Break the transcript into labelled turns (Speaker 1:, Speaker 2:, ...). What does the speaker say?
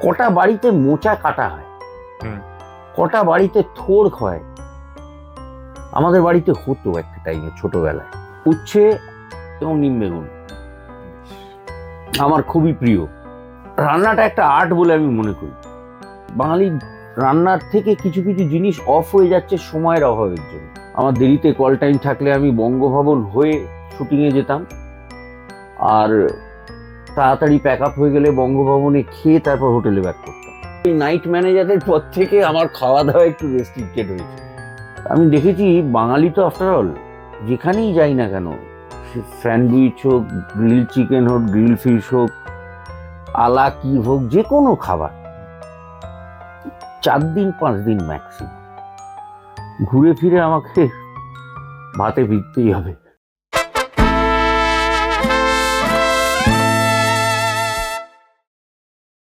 Speaker 1: কটা বাড়িতে মোচা কাটা হয়, কটা বাড়িতে থোড় হয়। আমাদের বাড়িতে হতো একটা টাইমে ছোটবেলায় উচ্ছে এবং নিম বেগুন আমার খুবই প্রিয়। রান্নাটা একটা আর্ট বলে আমি মনে করি। বাঙালি রান্নার থেকে কিছু কিছু জিনিস অফ হয়ে যাচ্ছে সময়ের অভাবের জন্য। আমার দেরিতে কল টাইম থাকলে আমি বঙ্গভবন হয়ে শুটিংয়ে যেতাম, আর তাড়াতাড়ি প্যাক আপ হয়ে গেলে বঙ্গভবনে খেয়ে তারপর হোটেলে ব্যাক করতাম। এই নাইট ম্যানেজারের পর থেকে আমার খাওয়া দাওয়া একটু রেস্ট্রিক্টেড হয়েছে। আমি দেখেছি বাঙালি তো আফটার অল যেখানেই যাই না কেন, স্যান্ডউইচ হোক, গ্রিল চিকেন হোক, গ্রিল ফিশ হোক, আলা কি হোক, যে কোনো খাবার 4 দিন 5 দিন ম্যাক্সিমাম ঘুরে ফিরে আমাকে ভাতে ফিরতেই হবে।